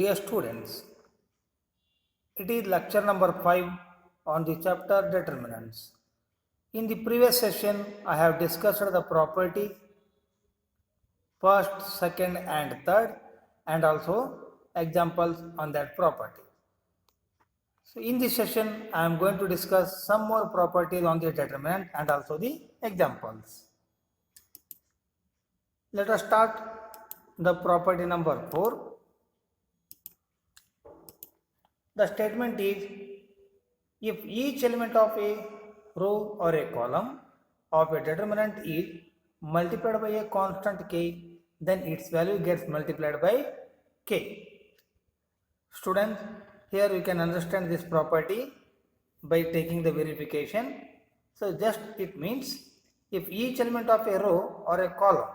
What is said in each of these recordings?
Dear students, it is lecture number 5 on the chapter determinants. In the previous session, I have discussed the property first, second and third and also examples on that property. So in this session, I am going to discuss some more properties on the determinant and also the examples. Let us start the property number 4. The statement is, if each element of a row or a column of a determinant is multiplied by a constant k, then its value gets multiplied by k. Students, here we can understand this property by taking the verification. So just it means, if each element of a row or a column,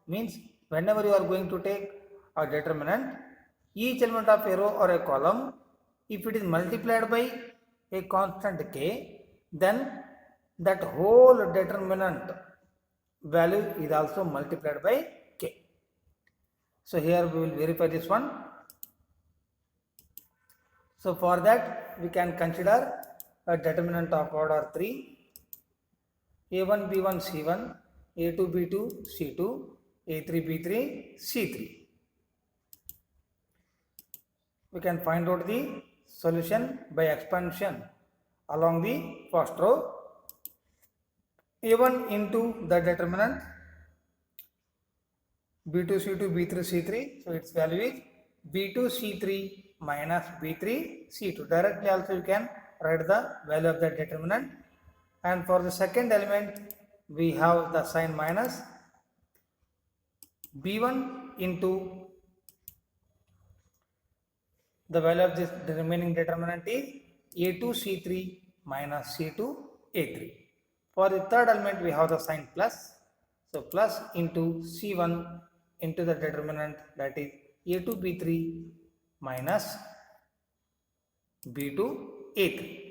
means whenever you are going to take a determinant, each element of a row or a column, if it is multiplied by a constant k, then that whole determinant value is also multiplied by k. So here we will verify this one. So for that we can consider a determinant of order 3, a1 b1 c1, a2 b2 c2, a3 b3 c3. We can find out the solution by expansion along the first row. a1 into the determinant b2 c2 b3 c3, so its value is b2 c3 minus b3 c2. Directly also you can write the value of the determinant. And for the second element we have the sign minus, b1 into the value of this remaining determinant is a2 c3 minus c2 a3. For the third element we have the sign plus, so plus into c1 into the determinant, that is a2 b3 minus b2 a3.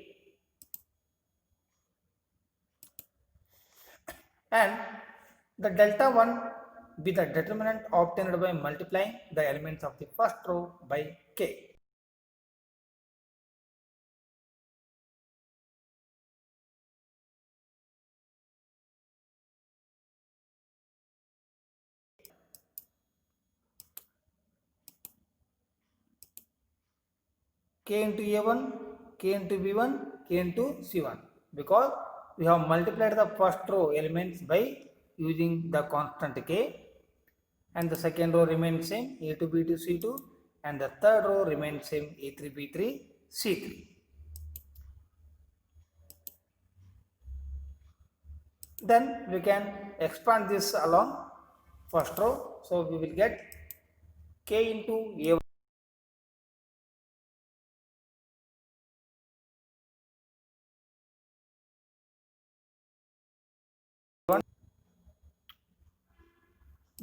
And the delta 1 be the determinant obtained by multiplying the elements of the first row by k. K into a1, k into b1, k into c1, because we have multiplied the first row elements by using the constant k, and the second row remains same, a2 b2 c2, and the third row remains same, a3 b3 c3. Then we can expand this along first row, so we will get k into a1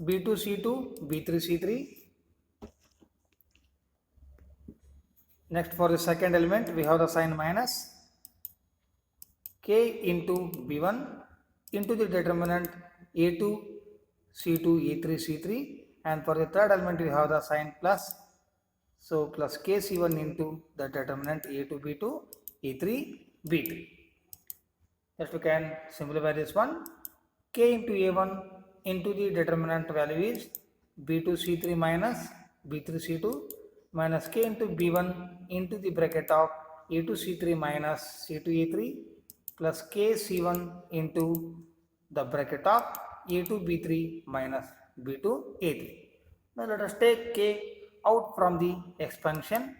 b2 c2 b3 c3. Next, for the second element we have the sign minus, k into b1 into the determinant a2 c2 a3 c3, and for the third element we have the sign plus, so plus k c1 into the determinant a2 b2 a3 b3. Just we can simplify this one. K into a1 into the determinant value is b2 c3 minus b3 c2 minus k into b1 into the bracket of a2 c3 minus c2 a3 plus k c1 into the bracket of a2 b3 minus b2 a3. Now let us take k out from the expansion.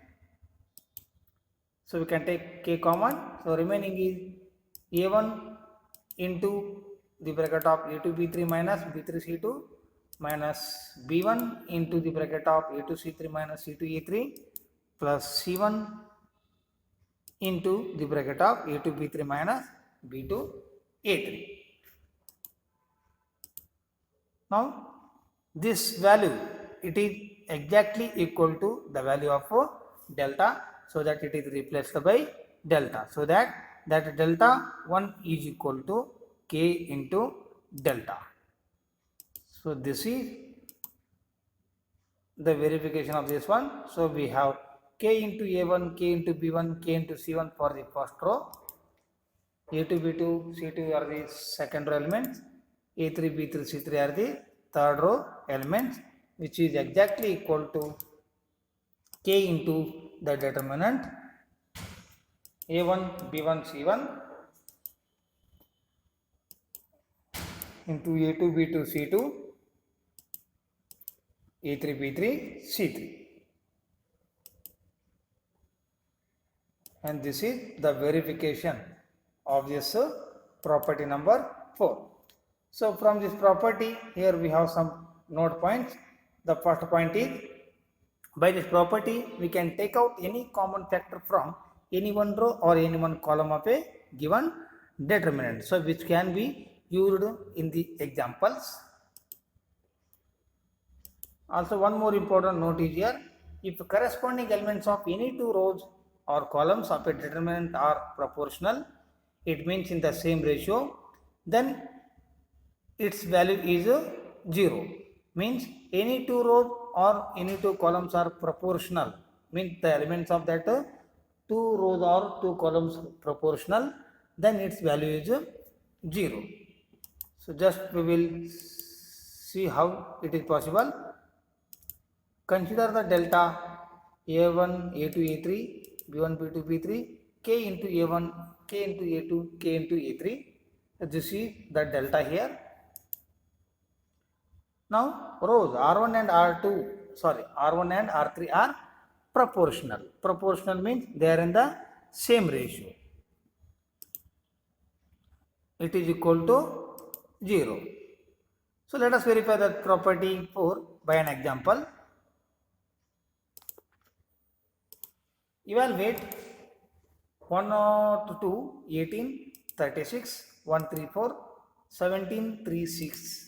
So we can take k common. So remaining is a1 into the bracket of a2 b3 minus b3 c2 minus b1 into the bracket of a2 c3 minus c2 a3 plus c1 into the bracket of a2 b3 minus b2 a3. Now this value, it is exactly equal to the value of delta, so that it is replaced by delta, so that delta 1 is equal to k into delta. So this is the verification of this one. So we have k into a1, k into b1, k into c1 for the first row, a2, b2, c2 are the second row elements, a3, b3, c3 are the third row elements, which is exactly equal to k into the determinant a1, b1, c1 into a2, b2, c2, a3, b3, c3. And this is the verification of this property number 4. So from this property, here we have some note points. The first point is, by this property we can take out any common factor from any one row or any one column of a given determinant, so which can be used in the examples. Also, one more important note is here, if corresponding elements of any two rows or columns of a determinant are proportional, it means in the same ratio, then its value is 0. Means any two rows or any two columns are proportional, means the elements of that two rows or two columns proportional, then its value is 0. So just we will see how it is possible. Consider the delta a1, a2, a3, b1, b2, b3, k into a1, k into a2, k into a3. This is the delta here. Now rows R1 and R1 and R3 are proportional. Proportional means they are in the same ratio. It is equal to 0. So let us verify that property 4 by an example. Evaluate 102, 18, 36, 134, 17, 36.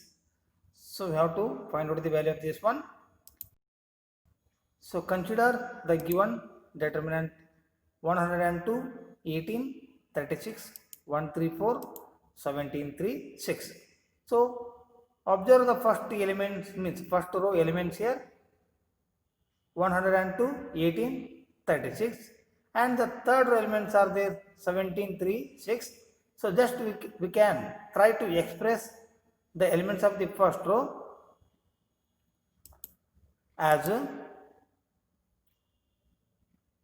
So we have to find out the value of this one. So consider the given determinant 102, 18, 36, 134, 17, 3, 6. So observe the first elements, means first row elements here, 102, 18, 36, and the third row elements are there 17, 3, 6. So just we can try to express the elements of the first row as a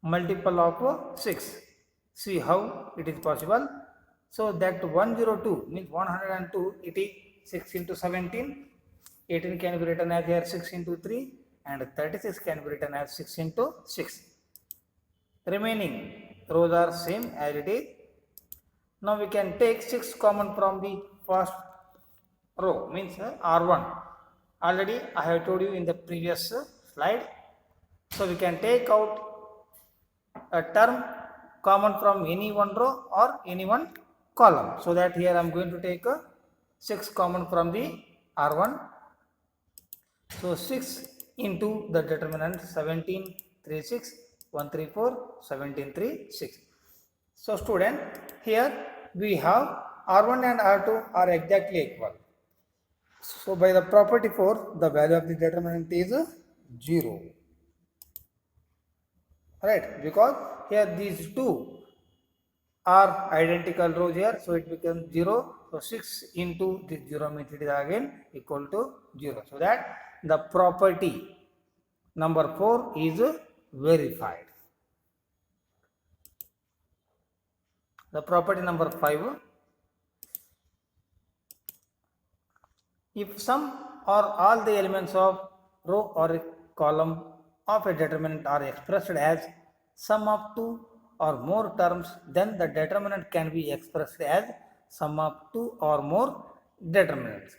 multiple of 6. See how it is possible. So that 102 means 102, it is 6 into 17, 18 can be written as here 6 into 3, and 36 can be written as 6 into 6. Remaining rows are same as it is. Now we can take 6 common from the first row, means R1. Already I have told you in the previous slide. So we can take out a term common from any one row or any one column. So that here I am going to take 6 common from the R1. So 6 into the determinant 17, 3, 6, 1, 3, 4, 17, 3, 6. So student, here we have R1 and R2 are exactly equal. So by the property 4, the value of the determinant is 0. Right, because here these two are identical rows here, so it becomes 0. So 6 into this 0 means it is again equal to 0. So that the property number 4 is verified. The property number 5, if some or all the elements of row or a column of a determinant are expressed as sum of two or more terms, then the determinant can be expressed as sum of two or more determinants.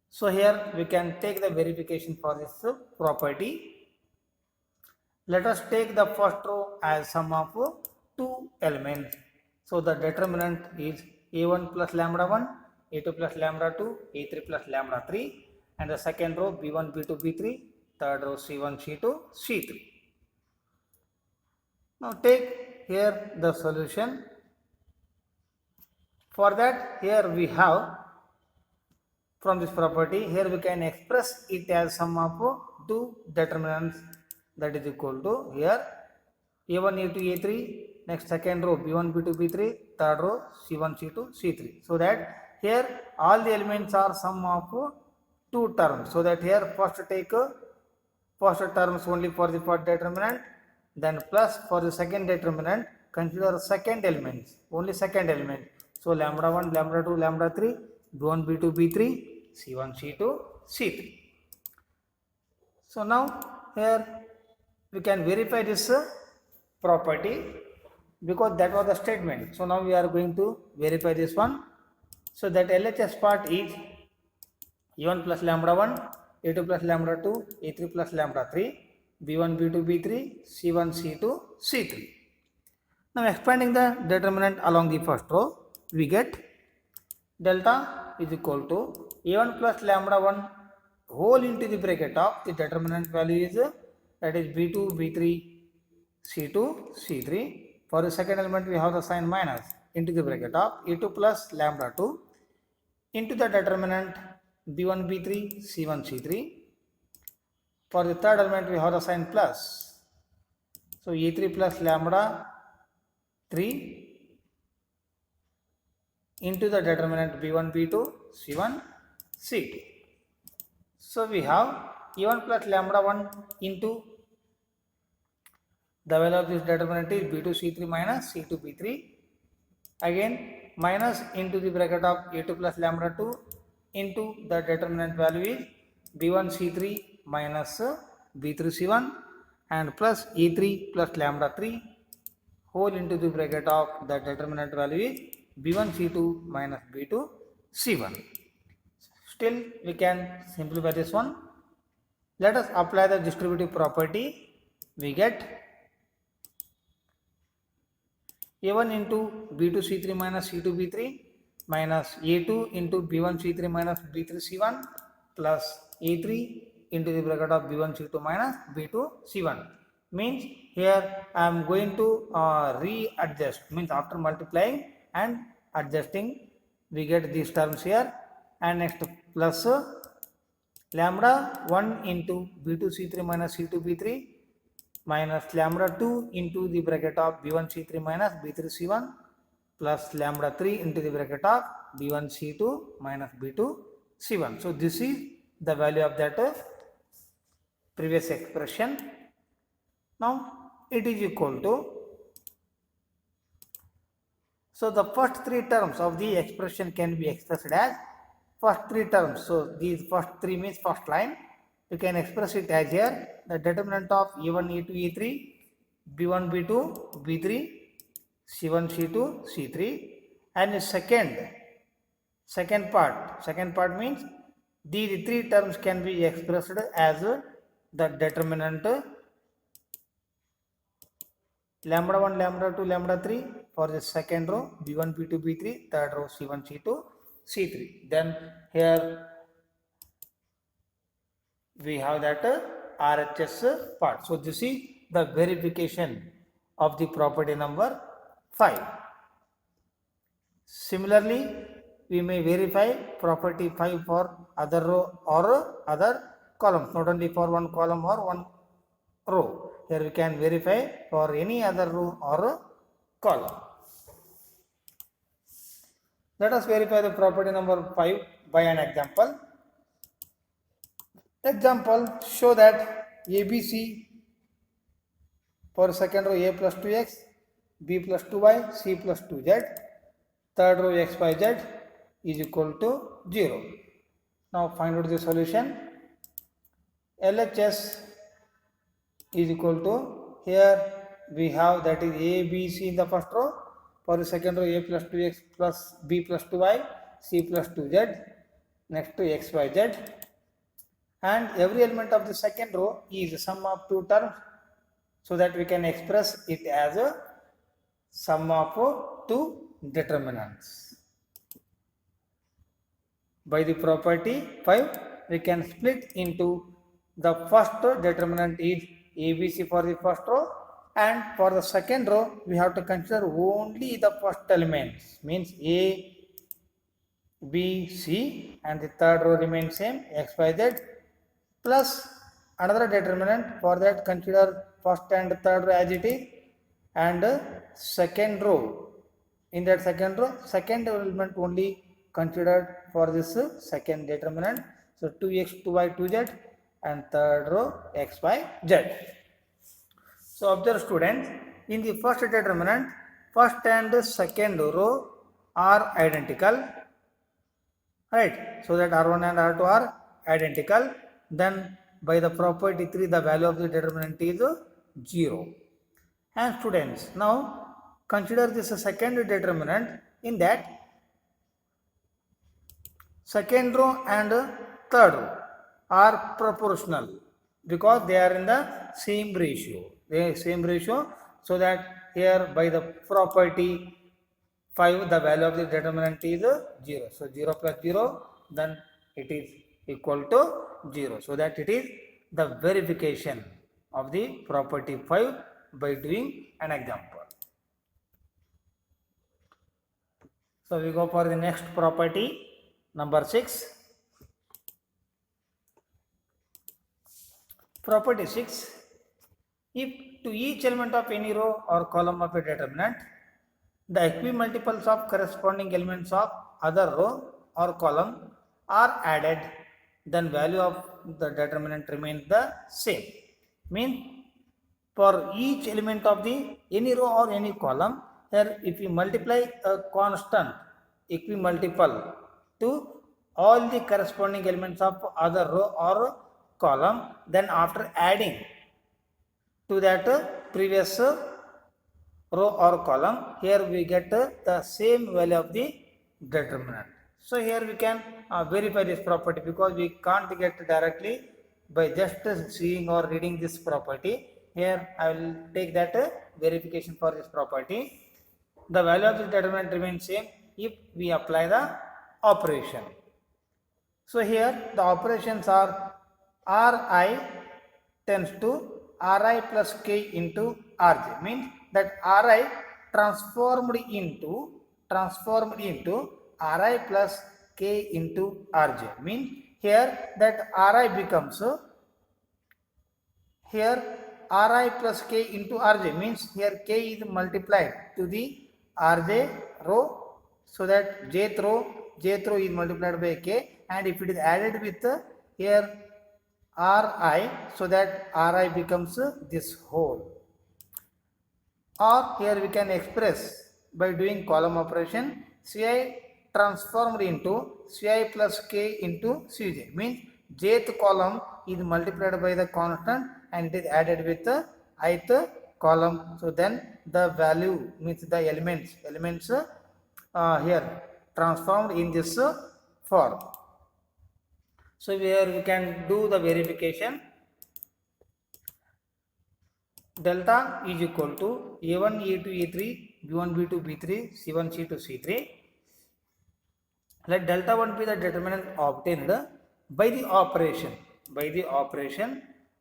So here we can take the verification for this property. Let us take the first row as sum of two elements. So the determinant is a1 plus lambda 1, a2 plus lambda 2, a3 plus lambda 3, and the second row b1, b2, b3, third row c1, c2, c3. Now take here the solution. For that, here we have from this property, here we can express it as sum of two determinants, that is equal to here A1, A2, A3, next second row B1, B2, B3, third row C1, C2, C3. So that here all the elements are sum of two terms. So that here first take first terms only for the first determinant, then plus for the second determinant consider second elements, only second element. So lambda 1, lambda 2, lambda 3, B1, B2, B3, C1, C2, C3. So now here we can verify this property because that was the statement. So now we are going to verify this one. So that LHS part is E1 plus lambda 1, A2 plus lambda 2, A3 plus lambda 3, B1, B2, B3, C1, C2, C3. Now expanding the determinant along the first row, we get delta is equal to A1 plus lambda 1 whole into the bracket of the determinant value is that is B2, B3, C2, C3. For the second element we have the sign minus into the bracket of A2 plus lambda 2 into the determinant B1, B3, C1, C3. For the third element we have the sign plus. So A3 plus lambda 3 into the determinant B1, B2, C1, C2. So we have E1 plus lambda 1 into the value of this determinant is B2, C3 minus C2, B3. Again minus into the bracket of A2 plus lambda 2 into the determinant value is B1, C3 minus B3, C1 and plus E3 plus lambda 3 whole into the bracket of the determinant value is B1, C2 minus B2, C1. Still we can simplify this one. Let us apply the distributive property. We get A1 into B2, C3 minus C2, B3 minus A2 into B1, C3 minus B3, C1 plus A3 into the bracket of B1, C2 minus B2, C1. Means here I am going to readjust, means after multiplying and adjusting we get these terms here, and next plus lambda 1 into B2, C3 minus C2, B3 minus lambda 2 into the bracket of B1, C3 minus B3, C1 plus lambda 3 into the bracket of B1, C2 minus B2, C1. So this is the value of that previous expression. Now it is equal to, so the first three terms of the expression can be expressed as first three terms. So these first three means first line. You can express it as here the determinant of E1, E2, E3, B1, B2, B3, C1, C2, C3, and the second part means these three terms can be expressed as the determinant lambda 1, lambda 2, lambda 3 for the second row B1, B2, B3, third row C1, C2, C3. Then here we have that RHS part. So this is the verification of the property number 5. Similarly, we may verify property 5 for other row or other columns, not only for one column or one row. Here we can verify for any other row or column. Let us verify the property number 5 by an example. Example, show that ABC for second row A plus 2x, B plus 2y, C plus 2z, third row x, y, z is equal to 0. Now find out the solution. LHS is equal to, here we have that is A, B, C in the first row. For the second row A plus 2x plus B plus 2y, C plus 2z, next to x, y, z. And every element of the second row is the sum of two terms, so that we can express it as a sum of two determinants. By the property 5, we can split into the first determinant is ABC for the first row, and for the second row we have to consider only the first elements, means A, B, C, and the third row remains same, X, Y, Z, plus another determinant. For that, consider first and third row as it is, and second row. In that second row, second element only considered for this second determinant. So 2x, 2y, 2z, and third row x, y, z. So observe students, in the first determinant, first and second row are identical, right? So that R1 and R2 are identical. Then by the property 3, the value of the determinant is 0. And students, now consider this second determinant. In that, second row and third row are proportional because they are in the same ratio. So that here by the property 5, the value of the determinant is 0. So 0 plus 0, then it is equal to 0. So that it is the verification of the property 5 by doing an example. So we go for the next property, number 6. Property 6. If to each element of any row or column of a determinant, the equimultiples of corresponding elements of other row or column are added, then value of the determinant remains the same. Means for each element of the any row or any column, here if we multiply a constant equimultiple to all the corresponding elements of other row or column, then after adding to that previous row or column, here we get the same value of the determinant. So here we can verify this property, because we can't get directly by just seeing or reading this property. Here I will take that verification for this property. The value of the determinant remains same if we apply the operation. So here the operations are Ri tends to Ri plus k into Rj, means that Ri transformed into Ri plus k into Rj, means here that Ri becomes here Ri plus k into Rj, means here k is multiplied to the Rj row, so that jth row is multiplied by k, and if it is added with here Ri, so that Ri becomes this whole. Or here we can express by doing column operation, Ci transformed into Ci plus k into Cj, means jth column is multiplied by the constant and it is added with the ith column. So then the value means the elements here transformed in this form. So here we can do the verification. Delta is equal to A1, A2, A3, B1, B2, B3, C1, C2, C3. Let delta 1 be the determinant obtained by the operation.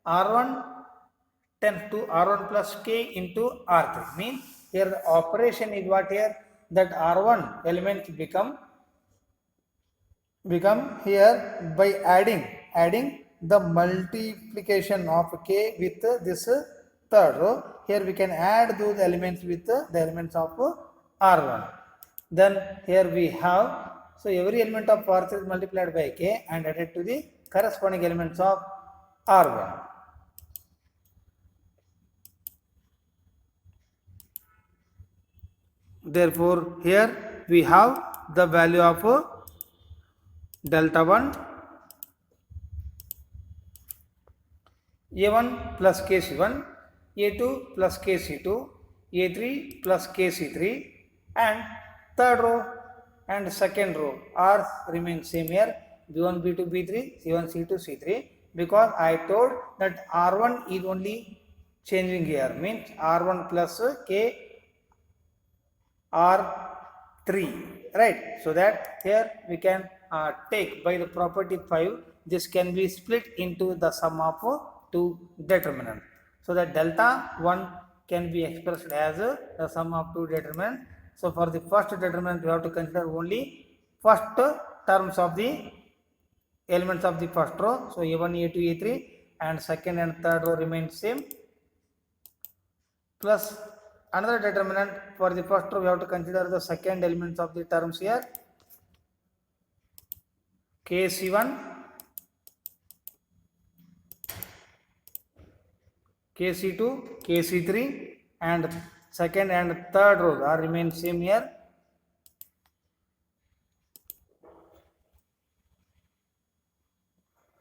R1 tends to R1 plus k into R3. Means here the operation is what here, that R1 elements become here by adding the multiplication of k with this third row. Here we can add those elements with the elements of R1. Then here we have, so every element of R3 is multiplied by k and added to the corresponding elements of R1. Therefore here we have the value of delta 1 A1 plus KC1, A2 plus KC2, A3 plus KC3, and third row and second row are remain same here, B1, B2, B3, C1, C2, C3, because I told that R1 is only changing here, means R1 plus K R3, right? So that here we can take by the property 5, this can be split into the sum of two determinants. So that delta 1 can be expressed as the sum of two determinants. So for the first determinant, we have to consider only first terms of the elements of the first row. So A1, A2, A3, and second and third row remain same, plus another determinant for the first row. We have to consider the second elements of the terms here, KC1, KC2, KC3, and second and third rows are remain same here.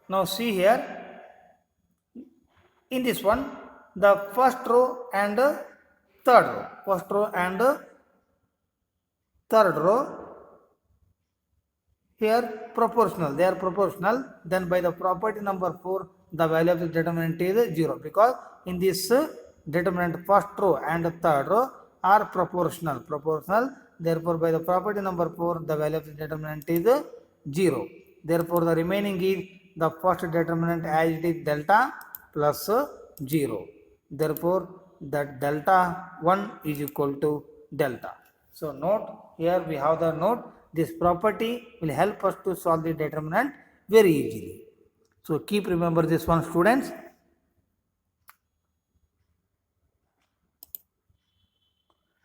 Now see here, in this one, the first row and third row, third row here proportional, they are proportional. Then by the property number 4, the value of the determinant is 0, because in this determinant first row and third row are proportional. Therefore by the property number 4, the value of the determinant is 0. Therefore the remaining is the first determinant as it is delta plus 0. Therefore that delta 1 is equal to delta. So note, here we have the note, this property will help us to solve the determinant very easily. So keep remember this one, students.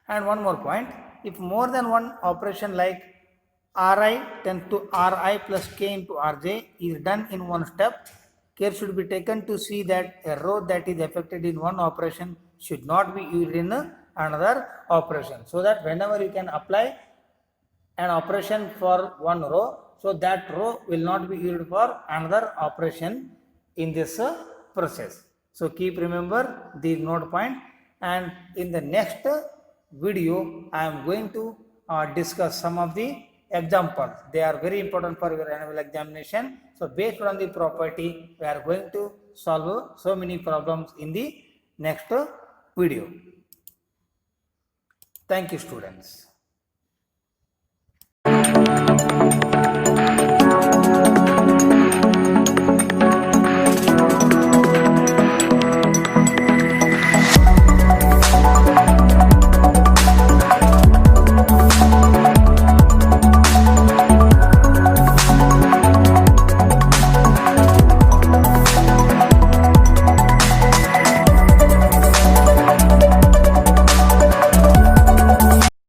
And one more point, if more than one operation like Ri tends to Ri plus k into Rj is done in one step, care should be taken to see that a row that is affected in one operation should not be used in another operation. So that whenever you can apply an operation for one row, so that row will not be used for another operation in this process. So keep remember these note point, and in the next video I am going to discuss some of the examples. They are very important for your annual examination. So based on the property, we are going to solve so many problems in the next video. Thank you, students.